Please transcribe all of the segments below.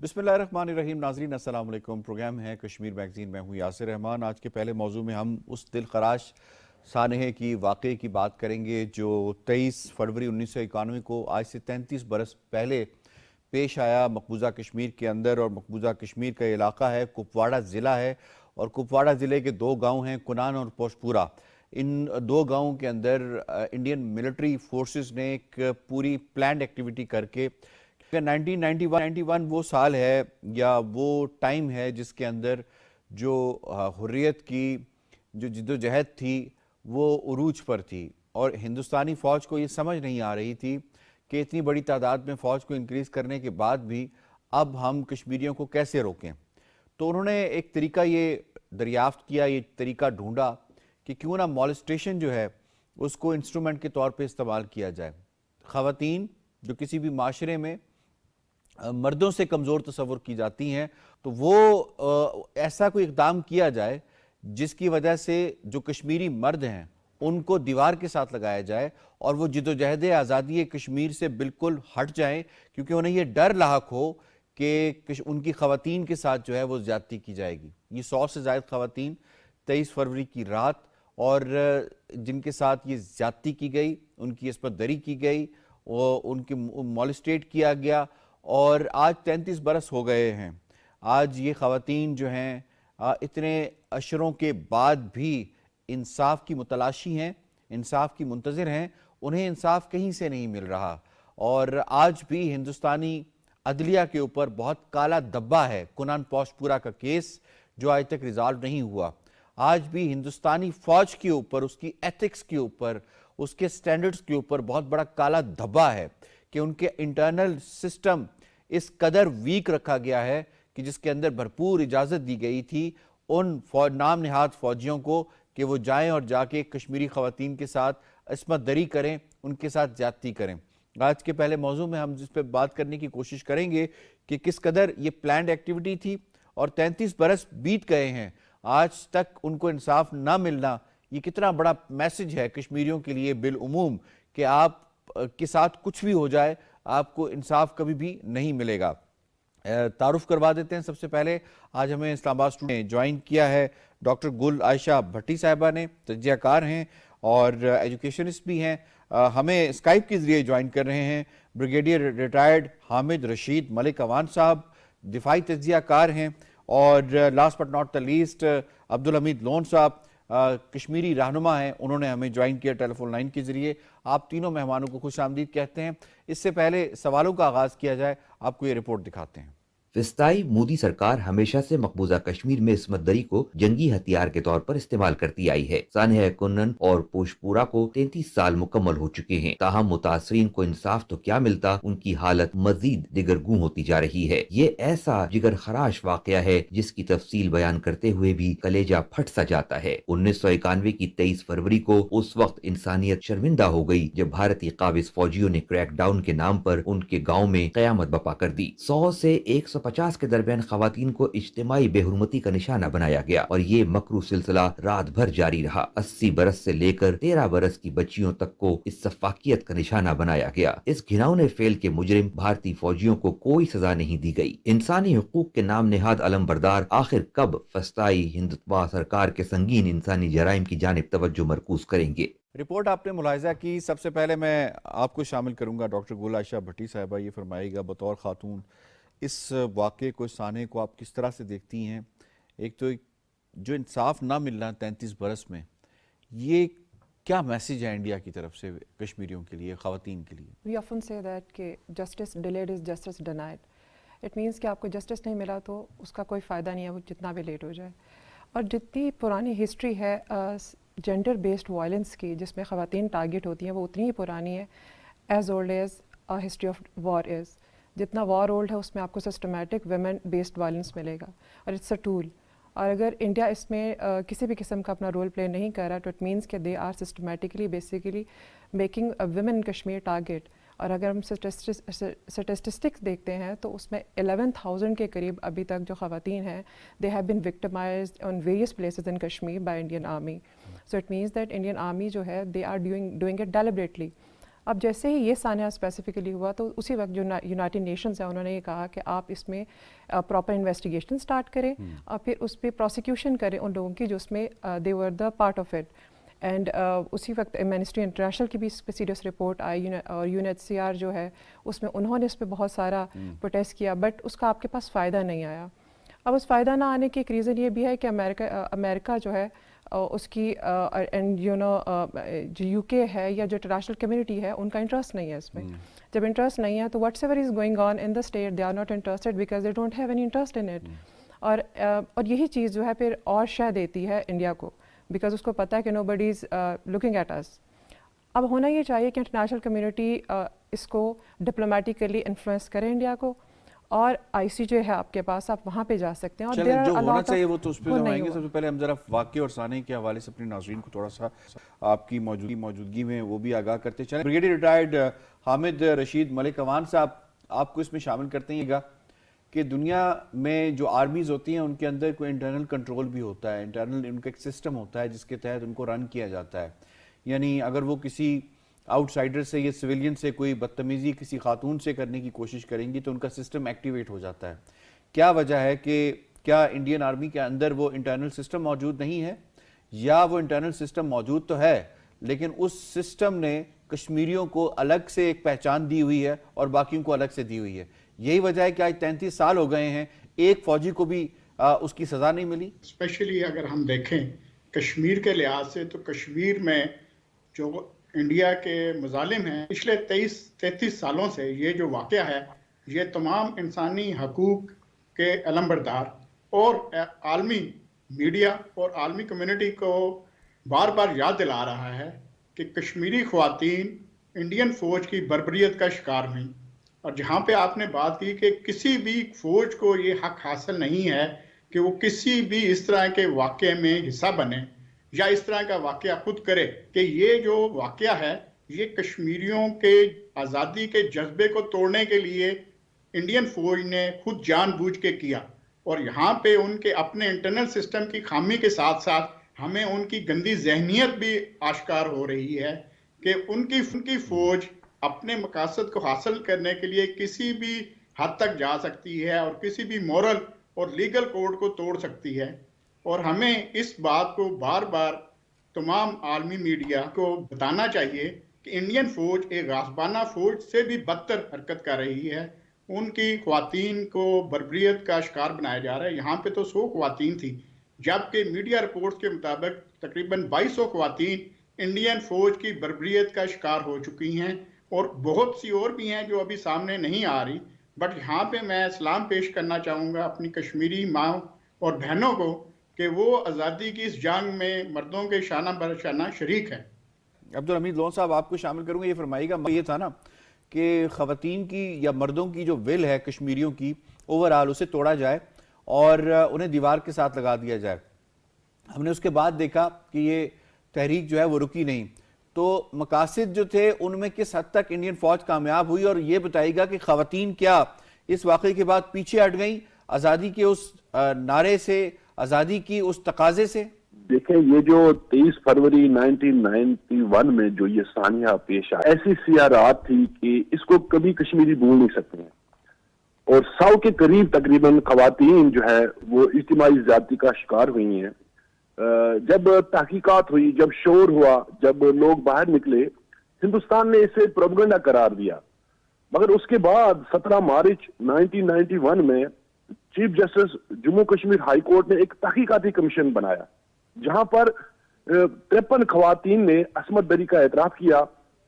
بسم اللہ الرحمن الرحیم. ناظرین السلام علیکم. پروگرام ہے کشمیر میگزین. میں ہوں یاسر رحمان. آج کے پہلے موضوع میں ہم اس دل خراش سانحے کی واقعے کی بات کریں گے جو 23 فروری 1991 کو آج سے 33 برس پہلے پیش آیا مقبوضہ کشمیر کے اندر. اور مقبوضہ کشمیر کا علاقہ ہے کپواڑہ ضلع ہے، اور کپواڑہ ضلع کے دو گاؤں ہیں، کنان اور پوشپورہ. ان دو گاؤں کے اندر انڈین ملٹری فورسز نے ایک پوری پلانڈ ایکٹیویٹی کر کے 1991 وہ سال ہے یا وہ ٹائم ہے جس کے اندر جو حریت کی جو جد و جہد تھی وہ عروج پر تھی، اور ہندوستانی فوج کو یہ سمجھ نہیں آ رہی تھی کہ اتنی بڑی تعداد میں فوج کو انکریز کرنے کے بعد بھی اب ہم کشمیریوں کو کیسے روکیں. تو انہوں نے ایک طریقہ یہ دریافت کیا، یہ طریقہ ڈھونڈا کہ کیوں نہ مولسٹیشن جو ہے اس کو انسٹرومنٹ کے طور پہ استعمال کیا جائے. خواتین جو کسی بھی معاشرے میں مردوں سے کمزور تصور کی جاتی ہیں، تو وہ ایسا کوئی اقدام کیا جائے جس کی وجہ سے جو کشمیری مرد ہیں ان کو دیوار کے ساتھ لگایا جائے اور وہ جد و جہد آزادی کشمیر سے بالکل ہٹ جائیں، کیونکہ انہیں یہ ڈر لاحق ہو کہ ان کی خواتین کے ساتھ جو ہے وہ زیادتی کی جائے گی. یہ 100 سے زائد خواتین 23 فروری کی رات اور جن کے ساتھ یہ زیادتی کی گئی، ان کی عصمت دری کی گئی، ان کی مولسٹیٹ کیا گیا. اور آج 33 برس ہو گئے ہیں. آج یہ خواتین جو ہیں اتنے اشروں کے بعد بھی انصاف کی متلاشی ہیں، انصاف کی منتظر ہیں. انہیں انصاف کہیں سے نہیں مل رہا، اور آج بھی ہندوستانی عدلیہ کے اوپر بہت کالا دبا ہے. کنان پوشپورہ کا کیس جو آج تک ریزالو نہیں ہوا، آج بھی ہندوستانی فوج کے اوپر، اس کی ایتھکس کے اوپر، اس کے سٹینڈرڈز کے اوپر بہت بڑا کالا دھبا ہے کہ ان کے انٹرنل سسٹم اس قدر ویک رکھا گیا ہے کہ جس کے اندر بھرپور اجازت دی گئی تھی ان نام نہاد فوجیوں کو کہ وہ جائیں اور جا کے کشمیری خواتین کے ساتھ عصمت دری کریں، ان کے ساتھ زیادتی کریں. آج کے پہلے موضوع میں ہم جس پہ بات کرنے کی کوشش کریں گے کہ کس قدر یہ پلانڈ ایکٹیویٹی تھی، اور 33 برس بیت گئے ہیں، آج تک ان کو انصاف نہ ملنا یہ کتنا بڑا میسج ہے کشمیریوں کے لیے بالعموم کہ آپ کے ساتھ کچھ بھی ہو جائے آپ کو انصاف کبھی بھی نہیں ملے گا. تعارف کروا دیتے ہیں. سب سے پہلے آج ہمیں اسلام آباد اسٹوڈیو میں جوائن کیا ہے ڈاکٹر گل عائشہ بھٹی صاحبہ نے. تجزیہ کار ہیں اور ایجوکیشنسٹ بھی ہیں. ہمیں اسکائپ کے ذریعے جوائن کر رہے ہیں بریگیڈیئر ریٹائرڈ حامد رشید ملک اوان صاحب، دفاعی تجزیہ کار ہیں. اور last but not the least Abdul Hamid Lone sahab Kashmiri رہنما ہیں، انہوں نے ہمیں جوائن کیا ٹیلی فون لائن کے ذریعے. آپ تینوں مہمانوں کو خوش آمدید کہتے ہیں. اس سے پہلے سوالوں کا آغاز کیا جائے، آپ کو یہ رپورٹ دکھاتے ہیں. وسطائی مودی سرکار ہمیشہ سے مقبوضہ کشمیر میں عصمت دری کو جنگی ہتھیار کے طور پر استعمال کرتی آئی ہے. سانحہ کنن اور پوشپورہ کو 33 سال مکمل ہو چکے ہیں، تاہم متاثرین کو انصاف تو کیا ملتا، ان کی حالت مزید دگرگوں ہوتی جا رہی ہے. یہ ایسا جگر خراش واقعہ ہے جس کی تفصیل بیان کرتے ہوئے بھی کلیجہ پھٹ سا جاتا ہے. 1991 کی 23 فروری کو اس وقت انسانیت شرمندہ ہو گئی جب بھارتی قابض فوجیوں نے کریک ڈاؤن کے نام پر ان کے گاؤں میں قیامت بپا کر دی. 100 سے 150 کے درمیان خواتین کو اجتماعی بے حرمتی کا نشانہ بنایا گیا، اور یہ مکرو سلسلہ رات بھر جاری رہا. 80 برس سے لے کر 13 برس کی بچیوں تک کو اس سفاکیت کا نشانہ بنایا گیا. اس گھناؤنے فعل کے مجرم بھارتی فوجیوں کو کوئی سزا نہیں دی گئی. انسانی حقوق کے نام نہاد علم بردار آخر کب وسطائی ہندوتوا سرکار کے سنگین انسانی جرائم کی جانب توجہ مرکوز کریں گے؟ رپورٹ آپ نے ملاحظہ کی. سب سے پہلے میں آپ کو شامل کروں گا ڈاکٹر گل عائشہ بھٹی صاحبہ. یہ فرمائے گا بطور خاتون اس واقعے کو، اس سانحے کو آپ کس طرح سے دیکھتی ہیں؟ ایک تو جو انصاف نہ ملنا 33 برس میں، یہ کیا میسیج ہے انڈیا کی طرف سے کشمیریوں کے لیے، خواتین کے لیے؟ We often say that کہ justice delayed is justice denied. It means کہ آپ کو جسٹس نہیں ملا تو اس کا کوئی فائدہ نہیں ہے، وہ جتنا بھی لیٹ ہو جائے. اور جتنی پرانی ہسٹری ہے جینڈر بیسڈ وائلنس کی جس میں خواتین ٹارگیٹ ہوتی ہیں، وہ اتنی ہی پرانی ہے as old as history of war is. جتنا وار اولڈ ہے اس میں آپ کو سسٹمیٹک ویمن بیسڈ وائلنس ملے گا، اور اٹس اے ٹول. اور اگر انڈیا اس میں کسی بھی قسم کا اپنا رول پلے نہیں کر رہا تو اٹ مینس کہ they are systematically basically making women in Kashmir target. اور اگر ہم سٹیسٹکس دیکھتے ہیں تو اس میں 11,000 کے قریب ابھی تک جو خواتین ہیں they have been victimized on various places in Kashmir by Indian army. So it means that Indian army جو ہے they are doing it deliberately. اب جیسے ہی یہ سانحہ اسپیسیفکلی ہوا تو اسی وقت جو یونائٹڈ نیشنز ہیں انہوں نے یہ کہا کہ آپ اس میں پراپر انویسٹیگیشن سٹارٹ کریں اور پھر اس پہ پروسیکیوشن کریں ان لوگوں کی جو اس میں they were the part of it. And اسی وقت امنسٹری انٹرنیشنل کی بھی اس پہ سیریس رپورٹ آئی اور UNHCR جو ہے اس میں انہوں نے اس پہ بہت سارا پروٹیسٹ کیا, بٹ اس کا آپ کے پاس فائدہ نہیں آیا. اب اس فائدہ نہ آنے کی ایک ریزن یہ بھی ہے کہ امریکہ جو ہے اس کی اینڈ جو UK ہے یا جو انٹرنیشنل کمیونٹی ہے ان کا انٹرسٹ نہیں ہے اس میں. جب انٹرسٹ نہیں ہے تو whatsoever is going on in the state they are not interested because they don't have any interest in it. اور یہی چیز جو ہے پھر اور شے دیتی ہے انڈیا کو, بیکاز اس کو پتہ ہے کہ نو بڈی از لکنگ ایٹ اس. اب ہونا یہ چاہیے کہ انٹرنیشنل کمیونٹی اس کو ڈپلومیٹیکلی انفلوئنس کرے انڈیا کو, اور ICJ ہے آپ کے پاس, آپ وہاں پہ جا سکتے ہیں. اور چلیں جو ہونا چاہیے وہ تو اس پہ ہم آئیں گے. سب سے پہلے ہم ذرا واقعے اور سانحے کے حوالے سے اپنے ناظرین کو تھوڑا سا آپ کی موجودگی میں وہ بھی آگاہ کرتے چلیں. بریگیڈیئر ریٹائرڈ حامد رشید ملک اوان صاحب, آپ کو اس میں شامل کرتے ہیں گا کہ دنیا میں جو آرمیز ہوتی ہیں ان کے اندر کوئی انٹرنل کنٹرول بھی ہوتا ہے, انٹرنل ان کا ایک سسٹم ہوتا ہے جس کے تحت ان کو رن کیا جاتا ہے. یعنی اگر وہ کسی آؤٹ سائڈر سے یا سویلین سے کوئی بدتمیزی کسی خاتون سے کرنے کی کوشش کریں گی تو ان کا سسٹم ایکٹیویٹ ہو جاتا ہے. کیا وجہ ہے کہ کیا انڈین آرمی کے اندر وہ انٹرنل سسٹم موجود نہیں ہے, یا وہ انٹرنل سسٹم موجود تو ہے لیکن اس سسٹم نے کشمیریوں کو الگ سے ایک پہچان دی ہوئی ہے اور باقیوں کو الگ سے دی ہوئی ہے؟ یہی وجہ ہے کہ آج 33 سال ہو گئے ہیں, ایک فوجی کو بھی اس کی سزا نہیں ملی. اسپیشلی اگر ہم دیکھیں کشمیر کے لحاظ سے تو کشمیر میں جو انڈیا کے مظالم ہیں پچھلے 33 سالوں سے یہ جو واقعہ ہے یہ تمام انسانی حقوق کے علمبردار اور عالمی میڈیا اور عالمی کمیونٹی کو بار بار یاد دلا رہا ہے کہ کشمیری خواتین انڈین فوج کی بربریت کا شکار ہوئیں. اور جہاں پہ آپ نے بات کی کہ کسی بھی فوج کو یہ حق حاصل نہیں ہے کہ وہ کسی بھی اس طرح کے واقعے میں حصہ بنے یا اس طرح کا واقعہ خود کرے, کہ یہ جو واقعہ ہے یہ کشمیریوں کے آزادی کے جذبے کو توڑنے کے لیے انڈین فوج نے خود جان بوجھ کے کیا. اور یہاں پہ ان کے اپنے انٹرنل سسٹم کی خامی کے ساتھ ساتھ ہمیں ان کی گندی ذہنیت بھی آشکار ہو رہی ہے کہ ان کی فوج اپنے مقاصد کو حاصل کرنے کے لیے کسی بھی حد تک جا سکتی ہے اور کسی بھی مورل اور لیگل کوڈ کو توڑ سکتی ہے. اور ہمیں اس بات کو بار بار تمام عالمی میڈیا کو بتانا چاہیے کہ انڈین فوج ایک غاصبانہ فوج سے بھی بدتر حرکت کر رہی ہے. ان کی خواتین کو بربریت کا شکار بنایا جا رہا ہے. یہاں پہ تو 100 خواتین تھی, جبکہ میڈیا رپورٹس کے مطابق تقریباً 2200 خواتین انڈین فوج کی بربریت کا شکار ہو چکی ہیں, اور بہت سی اور بھی ہیں جو ابھی سامنے نہیں آ رہی. بٹ یہاں پہ میں سلام پیش کرنا چاہوں گا اپنی کشمیری ماں اور بہنوں کو کہ وہ آزادی کی اس جنگ میں مردوں کے شانہ برشانہ شریک ہیں. عبدالحمید لون صاحب, آپ کو شامل کروں گا. یہ فرمائیے گا, یہ تھا نا کہ خواتین کی یا مردوں کی جو ول ہے کشمیریوں کی اوورآل اسے توڑا جائے اور انہیں دیوار کے ساتھ لگا دیا جائے. ہم نے اس کے بعد دیکھا کہ یہ تحریک جو ہے وہ رکی نہیں. تو مقاصد جو تھے ان میں کس حد تک انڈین فوج کامیاب ہوئی, اور یہ بتائیے گا کہ خواتین کیا اس واقعے کے بعد پیچھے ہٹ گئیں آزادی کے اس نعرے سے, آزادی کی اس تقاضے سے؟ دیکھیں, یہ جو 23 فروری 1991 میں جو یہ سانحہ پیش آیا, ایسی سیارات تھی کہ اس کو کبھی کشمیری بھول نہیں سکتے ہیں. اور 100 کے قریب تقریباً خواتین جو ہے وہ اجتماعی زیادتی کا شکار ہوئی ہیں. جب تحقیقات ہوئی, جب شور ہوا, جب لوگ باہر نکلے, ہندوستان نے اسے پروپیگنڈا قرار دیا. مگر اس کے بعد 17 مارچ 1991 میں chief justice Jammu Kashmir high court نے ایک تحقیقاتی کمیشن بنایا جہاں پر 53 خواتین نے عصمت دری کا اعتراف کیا,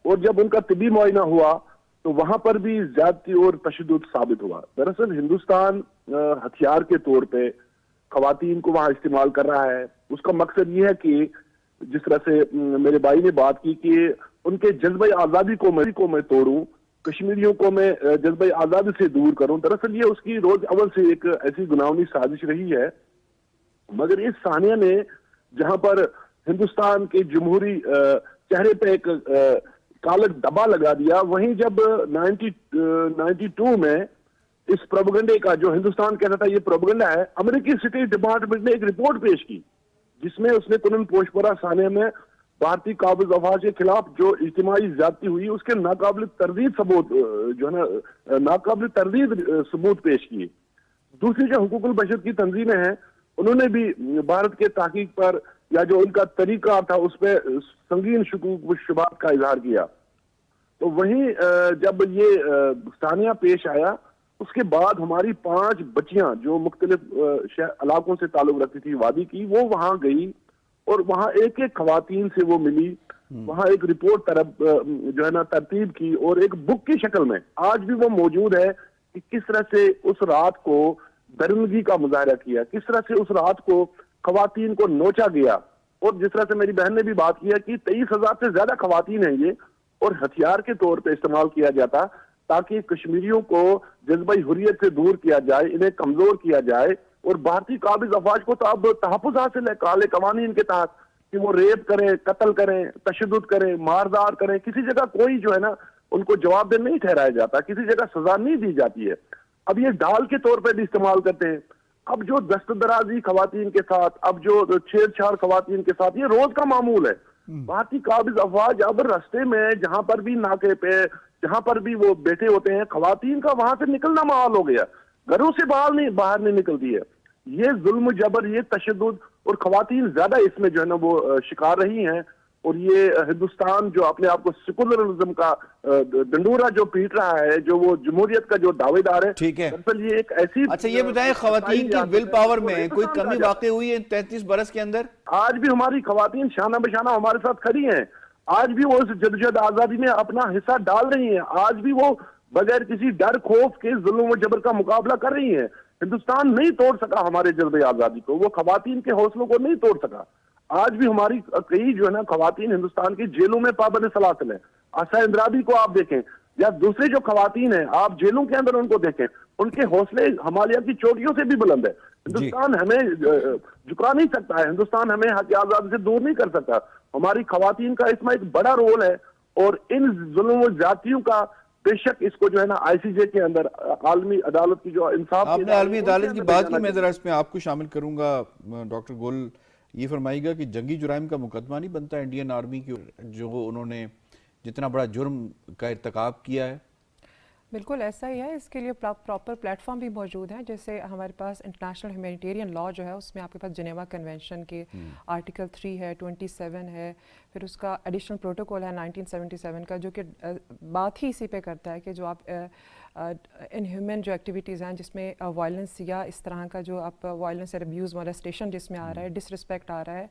اور جب ان کا طبی معائنہ ہوا تو وہاں پر بھی زیادتی اور تشدد ثابت ہوا. دراصل ہندوستان ہتھیار کے طور پہ خواتین کو وہاں استعمال کر رہا ہے. اس کا مقصد یہ ہے کہ جس طرح سے میرے بھائی نے بات کی کہ ان کے جذبہ آزادی کو میں توڑوں, کشمیریوں کو میں جذبہ آزادی سے دور کروں. دراصل یہ اس کی روز اول سے ایک ایسی گناہونی سازش رہی ہے. مگر اس سانحہ نے جہاں پر ہندوستان کے جمہوری چہرے پہ ایک کالا دبا لگا دیا, وہیں جب 92 میں اس پروپیگنڈے کا جو ہندوستان کہتا تھا یہ پروپیگنڈا ہے, امریکی اسٹیٹ ڈپارٹمنٹ نے ایک رپورٹ پیش کی جس میں اس نے کنن پوشپورہ سانحہ میں بھارتی قابض افواج کے خلاف جو اجتماعی زیادتی ہوئی اس کے ناقابل تردید ثبوت جو ہے نا ناقابل تردید ثبوت پیش کیے. دوسری جو حقوق البشر کی تنظیمیں ہیں انہوں نے بھی بھارت کے تحقیق پر یا جو ان کا طریقہ تھا اس پہ سنگین شکوک و شبہات کا اظہار کیا. تو وہیں جب یہ ثانیہ پیش آیا اس کے بعد ہماری 5 بچیاں جو مختلف علاقوں سے تعلق رکھتی تھی وادی کی وہ وہاں گئی اور وہاں ایک ایک خواتین سے وہ ملی, وہاں ایک رپورٹ جو ہے نا ترتیب کی اور ایک بک کی شکل میں آج بھی وہ موجود ہے کہ کس طرح سے اس رات کو درندگی کا مظاہرہ کیا, کس طرح سے اس رات کو خواتین کو نوچا گیا. اور جس طرح سے میری بہن نے بھی بات کیا کہ 23,000 سے زیادہ خواتین ہیں یہ اور ہتھیار کے طور پہ استعمال کیا جاتا تاکہ کشمیریوں کو جذبہ حریت سے دور کیا جائے, انہیں کمزور کیا جائے. اور بھارتی قابض افواج کو تو اب تحفظ حاصل ہے کالے قوانین کے تحت کہ وہ ریپ کریں, قتل کریں, تشدد کریں, ماردار کریں, کسی جگہ کوئی جو ہے نا ان کو جواب دہ نہیں ٹھہرایا جاتا, کسی جگہ سزا نہیں دی جاتی ہے. اب یہ ڈال کے طور پہ بھی استعمال کرتے ہیں. اب جو دست درازی خواتین کے ساتھ, اب جو چھیڑ چھاڑ خواتین کے ساتھ یہ روز کا معمول ہے. بھارتی قابض افواج اب رستے میں جہاں پر بھی ناکے پہ جہاں پر بھی وہ بیٹھے ہوتے ہیں خواتین کا وہاں سے نکلنا محال ہو گیا, گھروں سے باہر نہیں نکلتی ہے. یہ ظلم جبر, یہ تشدد اور خواتین زیادہ اس میں جو ہے نا وہ شکار رہی ہیں. اور یہ ہندوستان جو اپنے آپ کو سیکولرزم کا ڈنڈورا جو پیٹ رہا ہے, جو وہ جمہوریت کا جو دعوے دار ہے, ٹھیک ہے. دراصل یہ ایک ایسی اچھا یہ بتائیں خواتین کی ول پاور میں کوئی کمی واقع ہوئی ہے 33 برس کے اندر؟ آج بھی ہماری خواتین شانہ بشانہ ہمارے ساتھ کھڑی ہیں, آج بھی وہ اس جدوجہد آزادی میں اپنا حصہ ڈال رہی ہیں, آج بھی وہ بغیر کسی ڈر خوف کے ظلم و جبر کا مقابلہ کر رہی ہیں. ہندوستان نہیں توڑ سکا ہمارے جذبہ آزادی کو, وہ خواتین کے حوصلوں کو نہیں توڑ سکا. آج بھی ہماری کئی جو ہے نا خواتین ہندوستان کی جیلوں میں پابند سلاسل ہیں. آسا اندرابی کو آپ دیکھیں یا دوسرے جو خواتین ہیں آپ جیلوں کے اندر ان کو دیکھیں, ان کے حوصلے ہمالیہ کی چوٹیوں سے بھی بلند ہے. ہندوستان ہمیں جھکا نہیں سکتا ہے, ہندوستان ہمیں حق آزادی سے دور نہیں کر سکتا. ہماری خواتین کا اس میں ایک بڑا رول ہے اور ان ظلم و زیادتیوں کا بے شک اس کو جو ہے نا آئی سی جے کے اندر عالمی عدالت کی جو انصاف آپ نے عالمی عدالت کی بات کی, میں ذرا اس میں آپ کو شامل کروں گا. ڈاکٹر گل یہ فرمائے گا کہ جنگی جرائم کا مقدمہ نہیں بنتا انڈین آرمی کی جو انہوں نے جتنا بڑا جرم کا ارتکاب کیا ہے؟ بالکل ایسا ہی ہے, اس کے لیے پراپر پلیٹ فارم بھی موجود ہیں. جیسے ہمارے پاس انٹرنیشنل ہیومینیٹیرین لا جو ہے اس میں آپ کے پاس جنیوا کنونشن کے آرٹیکل 3 ہے, 27 ہے, پھر اس کا ایڈیشنل پروٹوکول ہے 1977 کا جو کہ بات ہی اسی پہ کرتا ہے کہ جو آپ ان ہیومن جو ایکٹیویٹیز ہیں جس میں وائلنس یا اس طرح کا جو آپ وائلنس اور ابیوز مولیسٹیشن جس میں آ رہا ہے, ڈس رسپیکٹ آ رہا ہے,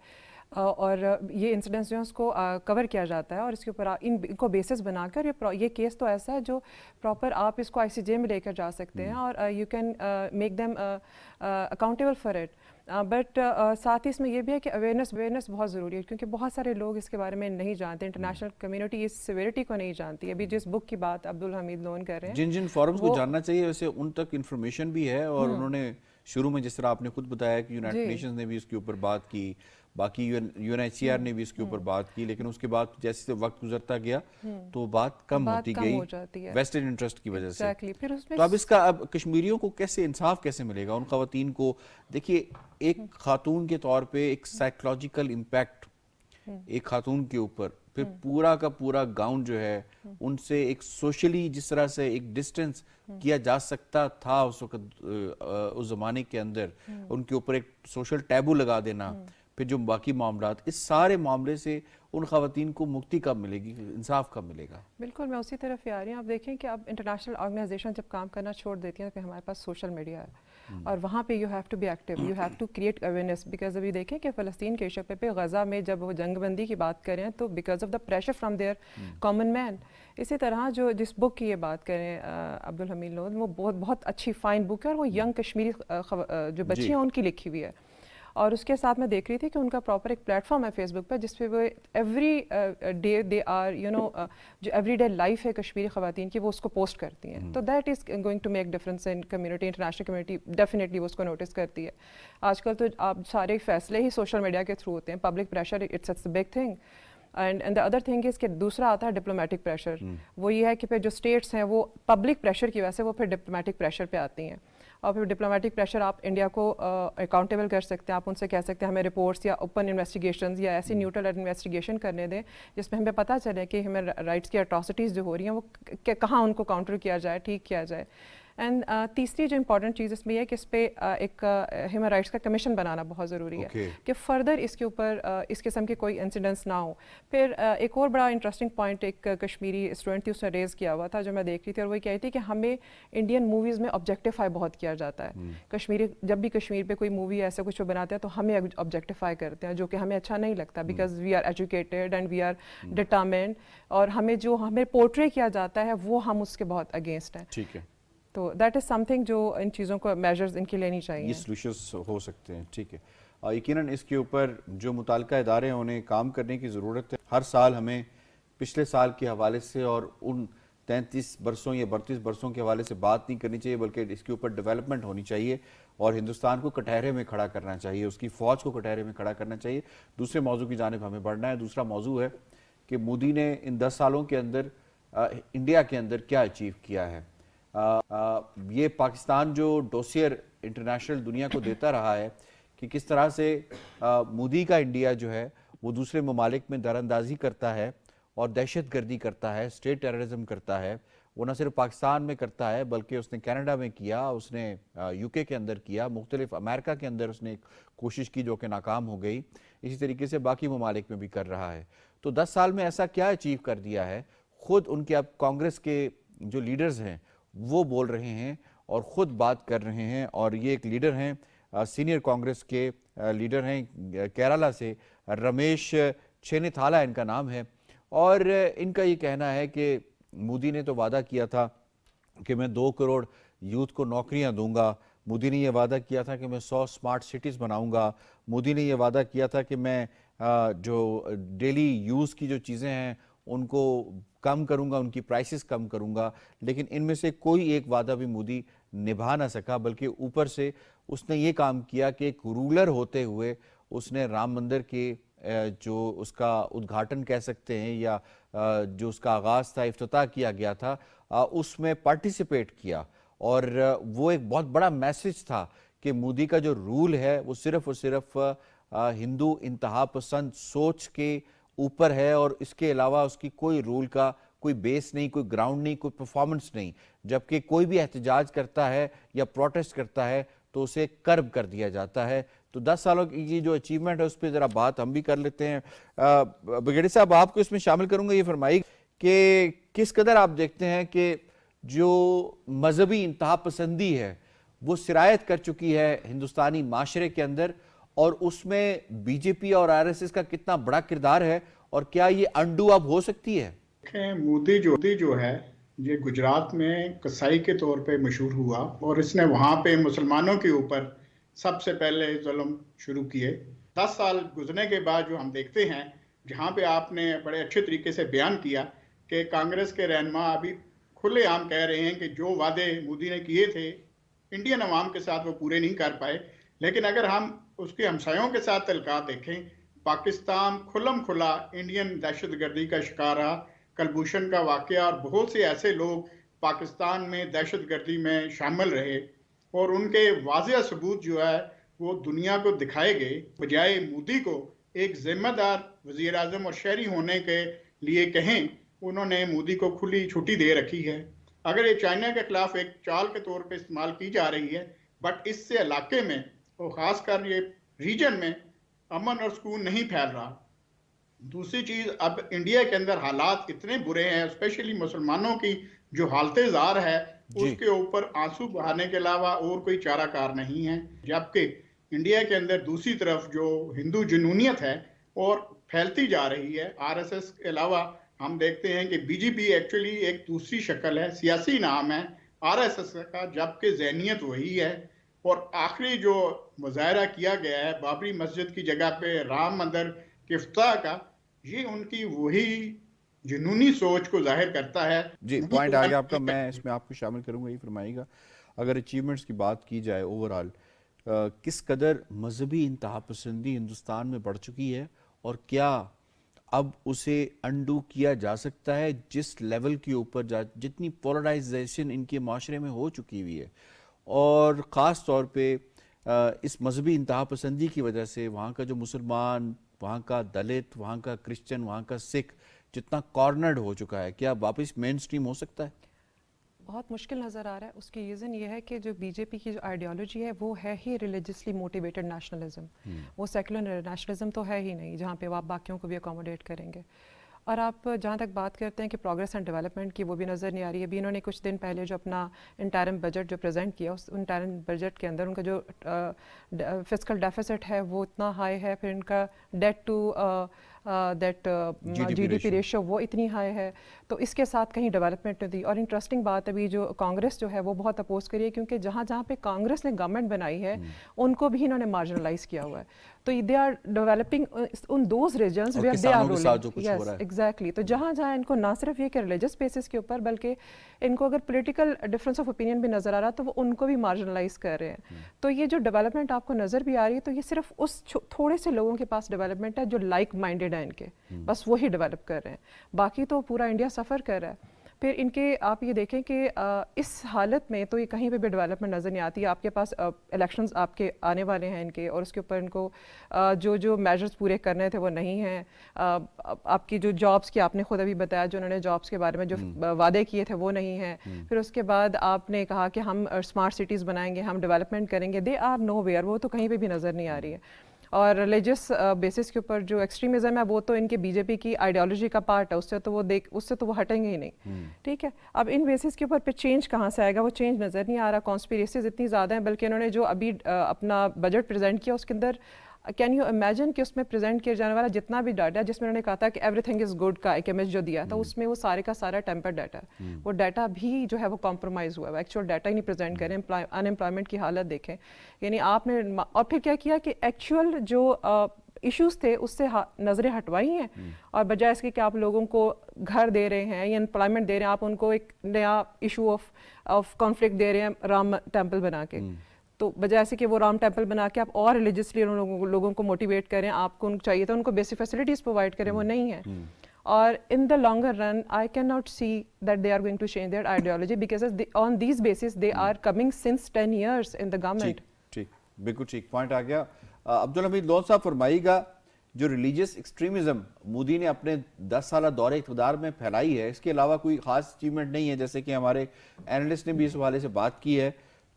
اور یہ انسیڈنٹس جو ہیں اس کو کور کیا جاتا ہے اور اس کے اوپر ان کو بیسس بنا کر یہ کیس تو ایسا ہے جو پراپر آپ اس کو آئی سی جے میں لے کر جا سکتے ہیں اور you can make them accountable for it. But ساتھ ہی اس میں یہ بھی ہے کہ اویئرنیس بہت ضروری ہے کیونکہ بہت سارے لوگ اس کے بارے میں نہیں جانتے, انٹرنیشنل کمیونٹی اس سیویرٹی کو نہیں جانتی. ابھی جس بک کی بات عبدالحمید لون کر رہے ہیں جن فورمز کو جاننا چاہیے ویسے ان تک انفارمیشن بھی ہے, اور انہوں نے شروع میں جس طرح آپ نے خود بتایا کہ یونائٹڈ نیشنز نے بھی اس کے اوپر بات کی, باقی U N H C R نے بھی اس کے اوپر بات کی, لیکن اس کے بعد جیسے وقت گزرتا گیا تو بات کم ہوتی گئی ویسٹرن انٹرسٹ کی وجہ سے. تو اب اس کا اب کشمیریوں کو کیسے انصاف کیسے ملے گا ان خواتین کو؟ دیکھیے ایک خاتون کے طور پہ ایک سائیکولوجیکل امپیکٹ ایک خاتون کے اوپر, پھر پورا کا پورا گاؤں جو ہے ان سے ایک سوشلی جس طرح سے ایک ڈسٹنس کیا جا سکتا تھا اس وقت اس زمانے کے اندر, ان کے اوپر ایک سوشل ٹیبو لگا دینا, پھر جو باقی معاملات, اس سارے معاملے سے ان خواتین کو مکتی کب ملے گی, انصاف کب ملے گا؟ بالکل میں اسی طرف ہی آ رہی ہوں. آپ دیکھیں کہ اب انٹرنیشنل آرگنائزیشن جب کام کرنا چھوڑ دیتی ہیں تو پھر ہمارے پاس سوشل میڈیا ہے اور وہاں پہ you have to be active, you have to create awareness. Because ابھی دیکھیں کہ فلسطین کے ایشو پہ غزہ میں جب وہ جنگ بندی کی بات کریں تو because of the pressure from their common man. اسی طرح جو جس بک کی یہ بات کریں عبدالحمید لون, وہ بہت اچھی فائن بک ہے اور وہ ینگ کشمیری جو بچی ہیں ان کی لکھی ہوئی ہے. اور اس کے ساتھ میں دیکھ رہی تھی کہ ان کا پراپر ایک پلیٹ فارم ہے فیس بک پہ جس پہ وہ ایوری ڈے دے آر جو ایوری ڈے لائف ہے کشمیری خواتین کی وہ اس کو پوسٹ کرتی ہیں. تو that is going to make difference in community, international community definitely وہ اس کو نوٹس کرتی ہے. آج کل تو آپ سارے فیصلے ہی سوشل میڈیا کے تھرو ہوتے ہیں, public pressure it's big thing. And the other thing is کہ دوسرا آتا ہے ڈپلومیٹک پریشر. وہ یہ ہے کہ پھر جو اسٹیٹس ہیں وہ پبلک پریشر کی وجہ سے وہ پھر ڈپلومیٹک پریشر پہ آتی ہیں. اور پھر ڈپلومیٹک پریشر آپ انڈیا کو اکاؤنٹیبل کر سکتے ہیں, آپ ان سے کہہ سکتے ہیں ہمیں رپورٹس یا اوپن انویسٹیگیشنز یا ایسی نیوٹرل انویسٹیگیشن کرنے دیں جس میں ہمیں پتہ چلے کہ ہمیں رائٹس کی اٹراسٹیز جو ہو رہی ہیں وہ کہاں ان کو کاؤنٹر کیا جائے, ٹھیک کیا جائے. اینڈ تیسری جو امپورٹنٹ چیز اس میں یہ ہے کہ اس پہ ایک ہیومن رائٹس کا کمیشن بنانا بہت ضروری ہے کہ فردر اس کے اوپر اس قسم کے کوئی انسیڈنٹس نہ ہوں. پھر ایک اور بڑا انٹرسٹنگ پوائنٹ ایک کشمیری اسٹوڈنٹ تھی, اس نے ریز کیا ہوا تھا جو میں دیکھ رہی تھی, اور وہ کہتی تھی کہ ہمیں انڈین موویز میں آبجیکٹیفائی بہت کیا جاتا ہے. کشمیری جب بھی کشمیر پہ کوئی مووی ایسا کچھ بناتے ہیں تو ہمیں آبجیکٹیفائی کرتے ہیں, جو کہ ہمیں اچھا نہیں لگتا, because we are educated and we are determined, اور ہمیں جو ہمیں پورٹری کیا جاتا ہے وہ ہم اس کے بہت اگینسٹ ہیں. ٹھیک ہے, تو دیٹ از سم تھنگ جو ان چیزوں کو میجرز ان کی لینی چاہیے, یہ سلوشنس ہو سکتے ہیں. ٹھیک ہے, یقیناً اس کے اوپر جو متعلقہ ادارے ہیں انہیں کام کرنے کی ضرورت ہے. ہر سال ہمیں پچھلے سال کے حوالے سے اور ان 33 برسوں یا 32 برسوں کے حوالے سے بات نہیں کرنی چاہیے, بلکہ اس کے اوپر ڈیولپمنٹ ہونی چاہیے اور ہندوستان کو کٹہرے میں کھڑا کرنا چاہیے, اس کی فوج کو کٹہرے میں کھڑا کرنا چاہیے. دوسرے موضوع کی جانب ہمیں بڑھنا ہے. دوسرا موضوع ہے کہ مودی نے ان 10 سالوں کے اندر انڈیا کے اندر کیا اچیو کیا ہے. یہ پاکستان جو ڈوسیئر انٹرنیشنل دنیا کو دیتا رہا ہے کہ کس طرح سے مودی کا انڈیا جو ہے وہ دوسرے ممالک میں دراندازی کرتا ہے اور دہشت گردی کرتا ہے, اسٹیٹ ٹیررزم کرتا ہے. وہ نہ صرف پاکستان میں کرتا ہے بلکہ اس نے کینیڈا میں کیا, اس نے یو کے اندر کیا, مختلف امریکہ کے اندر اس نے ایک کوشش کی جو کہ ناکام ہو گئی. اسی طریقے سے باقی ممالک میں بھی کر رہا ہے. تو 10 سال میں ایسا کیا اچیو کر دیا ہے؟ خود ان کے اب کانگریس کے جو لیڈرز ہیں وہ بول رہے ہیں اور خود بات کر رہے ہیں, اور یہ ایک لیڈر ہیں, سینئر کانگریس کے لیڈر ہیں کیرالہ سے, رمیش چینیتھالا ان کا نام ہے, اور ان کا یہ کہنا ہے کہ مودی نے تو وعدہ کیا تھا کہ میں 2 کروڑ یوتھ کو نوکریاں دوں گا, مودی نے یہ وعدہ کیا تھا کہ میں 100 سمارٹ سٹیز بناؤں گا, مودی نے یہ وعدہ کیا تھا کہ میں جو ڈیلی یوز کی جو چیزیں ہیں ان کو کم کروں گا, ان کی پرائسز کم کروں گا. لیکن ان میں سے کوئی ایک وعدہ بھی مودی نبھا نہ سکا, بلکہ اوپر سے اس نے یہ کام کیا کہ ایک رولر ہوتے ہوئے اس نے رام مندر کے جو اس کا ادگھاٹن کہہ سکتے ہیں یا جو اس کا آغاز تھا, افتتاح کیا گیا تھا, اس میں پارٹیسپیٹ کیا. اور وہ ایک بہت بڑا میسج تھا کہ مودی کا جو رول ہے وہ صرف اور صرف ہندو انتہا پسند سوچ کے اوپر ہے, اور اس کے علاوہ اس کی کوئی رول کا کوئی بیس نہیں, کوئی گراؤنڈ نہیں, کوئی پرفارمنس نہیں. جبکہ کوئی بھی احتجاج کرتا ہے یا پروٹیسٹ کرتا ہے تو اسے کرب کر دیا جاتا ہے. تو 10 سالوں کی جو اچیومنٹ ہے اس پہ ذرا بات ہم بھی کر لیتے ہیں. بگیڑی صاحب, آپ کو اس میں شامل کروں گا, یہ فرمائی کہ کس قدر آپ دیکھتے ہیں کہ جو مذہبی انتہا پسندی ہے وہ سرایت کر چکی ہے ہندوستانی معاشرے کے اندر, اور اس میں بی جے پی اور آر ایس ایس کا کتنا بڑا کردار ہے, اور کیا یہ انڈو اب ہو سکتی ہے؟ مودی جو ہے یہ گجرات میں کسائی کے طور پہ مشہور ہوا, اور اس نے وہاں پہ مسلمانوں کے اوپر سب سے پہلے ظلم شروع کیے. 10 سال گزرنے کے بعد جو ہم دیکھتے ہیں, جہاں پہ آپ نے بڑے اچھے طریقے سے بیان کیا کہ کانگریس کے رہنما ابھی کھلے عام کہہ رہے ہیں کہ جو وعدے مودی نے کیے تھے انڈین عوام کے ساتھ وہ پورے نہیں کر پائے. لیکن اگر ہم اس کے ہمسایوں کے ساتھ تعلقات دیکھیں, پاکستان کھلم کھلا انڈین دہشت گردی کا شکار رہا. کلبھوشن کا واقعہ اور بہت سے ایسے لوگ پاکستان میں دہشت گردی میں شامل رہے, اور ان کے واضح ثبوت جو ہے وہ دنیا کو دکھائے گئے. بجائے مودی کو ایک ذمہ دار وزیر اعظم اور شہری ہونے کے لیے کہیں, انہوں نے مودی کو کھلی چھٹی دے رکھی ہے. اگر یہ چائنا کے خلاف ایک چال کے طور پہ استعمال کی جا رہی ہے, بٹ اس سے علاقے میں اور خاص کر یہ ریجن میں امن اور سکون نہیں پھیل رہا. دوسری چیز, اب انڈیا کے اندر حالات اتنے برے ہیں, اسپیشلی مسلمانوں کی جو حالت زار ہے اس کے اوپر آنسو بہانے کے علاوہ اور کوئی چارہ کار نہیں ہے. جبکہ انڈیا کے اندر دوسری طرف جو ہندو جنونیت ہے اور پھیلتی جا رہی ہے, آر ایس ایس کے علاوہ ہم دیکھتے ہیں کہ بی جے پی ایکچولی ایک دوسری شکل ہے, سیاسی نام ہے آر ایس ایس کا, جبکہ ذہنیت وہی ہے. اور آخری جو مظاہرہ کیا گیا ہے بابری مسجد کی جگہ پہ رام مندر کے افتتاح کا, یہ ان کی وہی جنونی سوچ کو ظاہر کرتا ہے. جی, پوائنٹ آ گیا آپ کا, میں اس میں آپ کو شامل کروں گا. یہ فرمائیے گا, اگر اچیومنٹس کی بات کی جائے اوورال, کس قدر مذہبی انتہا پسندی ہندوستان میں بڑھ چکی ہے, اور کیا اب اسے انڈو کیا جا سکتا ہے جس لیول کے اوپر جتنی پولرائزیشن ان کے معاشرے میں ہو چکی ہوئی ہے, اور خاص طور پہ اس مذہبی انتہا پسندی کی وجہ سے وہاں کا جو مسلمان، وہاں کا دلت، وہاں کا کرسچن، وہاں کا سکھ جتنا کارنرڈ ہو چکا ہے، کیا واپس مین سٹریم ہو سکتا ہے؟ بہت مشکل نظر آ رہا ہے. اس کی ریزن یہ ہے کہ جو بی جے پی کی جو آئیڈیالوجی ہے وہ ہے ہی ریلیجسلی موٹیویٹڈ نیشنلزم. وہ سیکولر نیشنلزم تو ہے ہی نہیں جہاں پہ وہ آپ باقیوں کو بھی اکوموڈیٹ کریں گے. اور آپ جہاں تک بات کرتے ہیں کہ پروگریس اینڈ ڈیولپمنٹ کی، وہ بھی نظر نہیں آ رہی ہے. ابھی انہوں نے کچھ دن پہلے جو اپنا انٹرم بجٹ جو پریزنٹ کیا، اس انٹرم بجٹ کے اندر ان کا جو فسکل ڈیفیسٹ ہے وہ اتنا ہائی ہے، پھر ان کا ڈیٹ ٹو جی ڈی پی ریشو وہ اتنی ہائی ہے. تو اس کے ساتھ کہیں ڈیولپمنٹ نہیں دی. اور انٹرسٹنگ بات ابھی جو کانگریس جو ہے وہ بہت اپوز کری ہے، کیونکہ جہاں جہاں پہ کانگریس نے گورنمنٹ بنائی ہے ان کو بھی انہوں نے مارجنلائز کیا ہوا ہے. تو they are developing in those regions where they are ruling. Yes exactly. تو جہاں جہاں ان کو نہ صرف یہ کہ ریلیجس بیسس کے اوپر، بلکہ ان کو اگر پولیٹیکل ڈفرینس آف اوپینین بھی نظر آ رہا تو وہ ان کو بھی مارجنلائز کر رہے ہیں. تو یہ جو ڈیولپمنٹ آپ کو نظر بھی آ رہی ہے، تو یہ صرف اس تھوڑے سے لوگوں کے پاس ڈیولپمنٹ ہے جو لائک مائنڈیڈ ہیں ان کے، بس وہی ڈیولپ کر رہے ہیں. باقی تو پورا انڈیا سفر کر رہا ہے. پھر ان کے آپ یہ دیکھیں کہ اس حالت میں تو یہ کہیں پہ بھی ڈیولپمنٹ نظر نہیں آتی. آپ کے پاس الیکشنز آپ کے آنے والے ہیں ان کے، اور اس کے اوپر ان کو جو میجرز پورے کرنے تھے وہ نہیں ہیں. آپ کی جو جابس کی آپ نے خود ابھی بتایا، جو انہوں نے جابس کے بارے میں جو وعدے کیے تھے وہ نہیں ہیں. پھر اس کے بعد آپ نے کہا کہ ہم اسمارٹ سٹیز بنائیں گے، ہم ڈیولپمنٹ کریں گے. They are nowhere. وہ تو کہیں پہ بھی نظر نہیں آ رہی ہے. اور ریلیجس بیسس کے اوپر جو ایکسٹریمزم ہے وہ تو ان کے بی جے پی کی آئیڈیالوجی کا پارٹ ہے. اس سے تو وہ ہٹیں گے ہی نہیں. ٹھیک ہے. اب ان بیسس کے اوپر پہ چینج کہاں سے آئے گا؟ وہ چینج نظر نہیں آ رہا. کانسپیریسیز اتنی زیادہ ہیں. بلکہ انہوں نے جو ابھی اپنا بجٹ پریزنٹ کیا، اس کے اندر کین یو امیجن کہ اس میں پریزنٹ کیا جانے والا جتنا بھی ڈاٹا ہے، جس میں انہوں نے کہا تھا کہ ایوری تھنگ از گڈ کا ایک امیج جو دیا تھا، اس میں وہ سارے کا سارا ٹیمپر ڈاٹا ہے. وہ ڈاٹا بھی جو ہے وہ کمپرومائز ہوا ہے. ایکچوئل ڈاٹا ہی نہیں پریزنٹ کریں. ان امپلائمنٹ کی حالت دیکھیں. یعنی آپ نے اور پھر کیا کیا کہ ایکچوئل جو ایشوز تھے اس سے نظریں ہٹوائی ہیں، اور بجائے اس کے کہ آپ لوگوں کو گھر دے رہے ہیں یا امپلائمنٹ دے رہے ہیں، آپ ان کو ایک نیا ایشو آف کانفلکٹ دے رہے ہیں رام ٹیمپل بنا کے. تو بجائے ایسے کہ وہ رام ٹیمپل بنا کے آپ اور ریلیجسلی لوگوں کو موٹیویٹ کریں. آپ کو چاہیے تھا ان کو بیسک فیسلٹیز پرووائڈ کریں، وہ نہیں ہے. اور in the longer run I can not see that they are going to change their ideology, because on these basis they are coming since 10 years in the government. ٹھیک، بالکل ٹھیک point آ گیا. عبدالحمید لون صاحب فرمائیے گا، جو ریلیجس ایکسٹریمزم مودی نے اپنے 10 سالہ دور اقتدار میں پھیلائی ہے، اس کے علاوہ کوئی خاص اچیومنٹ نہیں ہے، جیسے کہ ہمارے اینالسٹ نے بھی اس حوالے سے بات کی ہے.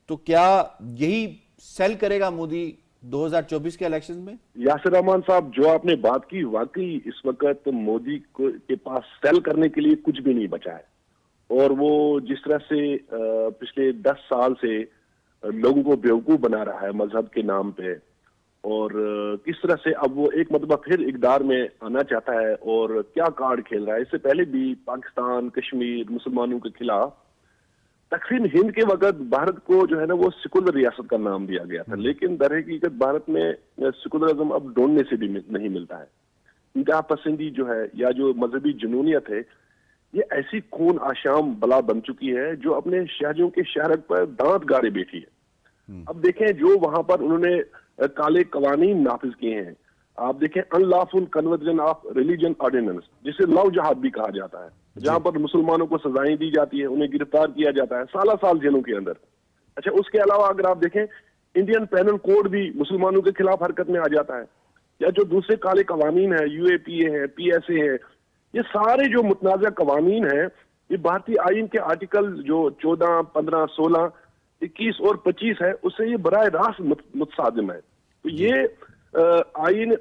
تو کیا یہی سیل کرے گا مودی 2024 کے الیکشن میں؟ یاسر رحمان صاحب، جو آپ نے بات کی، واقعی اس وقت مودی کے پاس سیل کرنے کے لیے کچھ بھی نہیں بچا ہے. اور وہ جس طرح سے پچھلے 10 سال سے لوگوں کو بیوقوف بنا رہا ہے مذہب کے نام پہ، اور کس طرح سے اب وہ ایک مرتبہ پھر اقتدار میں آنا چاہتا ہے اور کیا کارڈ کھیل رہا ہے. اس سے پہلے بھی پاکستان، کشمیر، مسلمانوں کے خلاف تقسیم ہند کے وقت بھارت کو جو ہے نا وہ سیکولر ریاست کا نام دیا گیا تھا. لیکن در حقیقت بھارت میں سیکولرزم اب ڈھونڈنے سے بھی نہیں ملتا ہے. انتہا پسندی جو ہے یا جو مذہبی جنونیت ہے، یہ ایسی خون آشام بلا بن چکی ہے جو اپنے شہریوں کے شہرت پر دانت گاڑے بیٹھی ہے. اب دیکھیں جو وہاں پر انہوں نے کالے قوانین نافذ کیے ہیں. آپ دیکھیں in lawful conversion of religion ordinance, جسے لو جہاد بھی کہا جاتا ہے، جہاں پر مسلمانوں کو سزائیں دی جاتی ہے، انہیں گرفتار کیا جاتا ہے سالہ سال جیلوں کے اندر. اچھا، اس کے علاوہ اگر آپ دیکھیں انڈین پینل کوڈ بھی مسلمانوں کے خلاف حرکت میں آ جاتا ہے. یا جو دوسرے کالے قوانین ہیں، یو اے پی اے ہے، پی ایس اے ہے، یہ سارے جو متنازع قوانین ہیں، یہ بھارتی آئین کے آرٹیکل جو 14، 15، 16، 21 اور 25 ہے، اس سے یہ براہ راست متصادم ہے. تو یہ آئین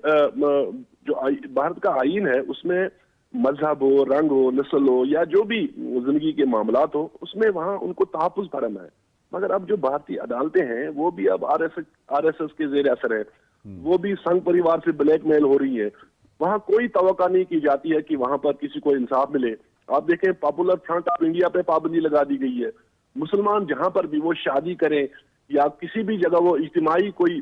جو بھارت کا آئین ہے، اس میں مذہب ہو، رنگ ہو، نسل ہو، یا جو بھی زندگی کے معاملات ہو، اس میں وہاں ان کو تحفظ فراہم ہے. مگر اب جو بھارتی عدالتیں ہیں وہ بھی اب آر ایس ایس کے زیر اثر ہے. وہ بھی سنگھ پریوار سے بلیک میل ہو رہی ہے. وہاں کوئی توقع نہیں کی جاتی ہے کہ وہاں پر کسی کو انصاف ملے. آپ دیکھیں پاپولر فرنٹ آف انڈیا پہ پابندی لگا دی گئی ہے. مسلمان جہاں پر بھی وہ شادی کریں یا کسی بھی جگہ وہ اجتماعی کوئی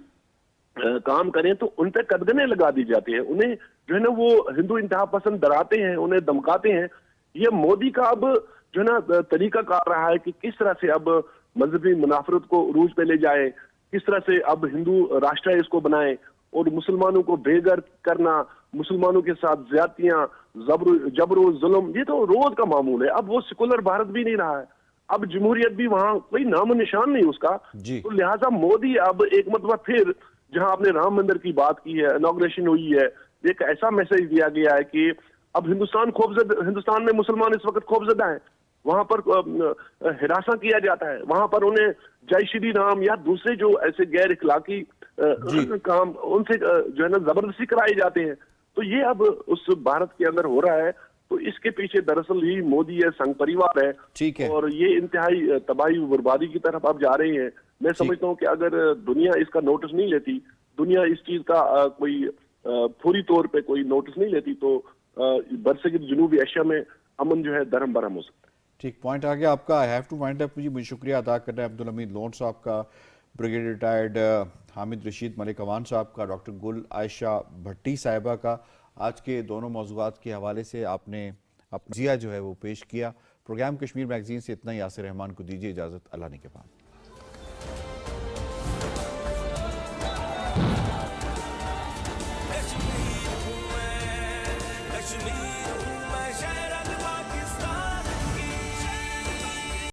کام کریں تو ان پہ قدغنیں لگا دی جاتی ہیں. انہیں جو ہے نا وہ ہندو انتہا پسند ڈراتے ہیں، انہیں دھمکاتے ہیں. یہ مودی کا اب جو ہے نا طریقہ کار رہا ہے کہ کس طرح سے اب مذہبی منافرت کو عروج پہ لے جائے، کس طرح سے اب ہندو راشٹر اس کو بنائے اور مسلمانوں کو بے گھر کرنا، مسلمانوں کے ساتھ زیادتیاں، جبر و ظلم، یہ تو روز کا معمول ہے. اب وہ سیکولر بھارت بھی نہیں رہا ہے. اب جمہوریت بھی وہاں کوئی نام و نشان نہیں اس کا. جی. تو لہٰذا مودی اب ایک مرتبہ پھر جہاں آپ نے رام مندر کی بات کی ہے, انوگریشن ہوئی ہے, ایک ایسا میسج دیا گیا ہے کہ اب ہندوستان میں مسلمان اس وقت خوفزدہ ہیں, وہاں پر ہراساں کیا جاتا ہے, وہاں پر انہیں جے شری رام یا دوسرے جو ایسے غیر اخلاقی کام ان سے جو ہے نا زبردستی کرائے جاتے ہیں. تو یہ اب اس بھارت کے اندر ہو رہا ہے. تو اس کے پیچھے دراصل ہی مودی ہے, سنگھ پریوار ہے, ٹھیک ہے, اور یہ انتہائی تباہی و بربادی کی طرف آپ جا رہے ہیں. میں سمجھتا ہوں کہ اگر دنیا اس کا نوٹس نہیں لیتی, دنیا اس چیز کا کوئی فوری طور پہ کوئی نوٹس نہیں لیتی, تو برصغیر جنوبی ایشیا میں امن جو ہے درہم برہم ہو سکتا ہے. ٹھیک پوائنٹ آ گیا آپ کا. آئی ہیو ٹو وائنڈ اپ. مجھے شکریہ ادا کرنا ہے عبدالحمید لون صاحب کا, بریگیڈیئر ریٹائرڈ حامد رشید ملک اوان صاحب کا, ڈاکٹر گل عائشہ بھٹی صاحبہ کا. آج کے دونوں موضوعات کے حوالے سے آپ نے اپنا جزیہ جو ہے وہ پیش کیا. پروگرام کشمیر میگزین سے اتنا ہی. یاسر رحمان کو دیجیے اجازت. اللہ نے کے بعد.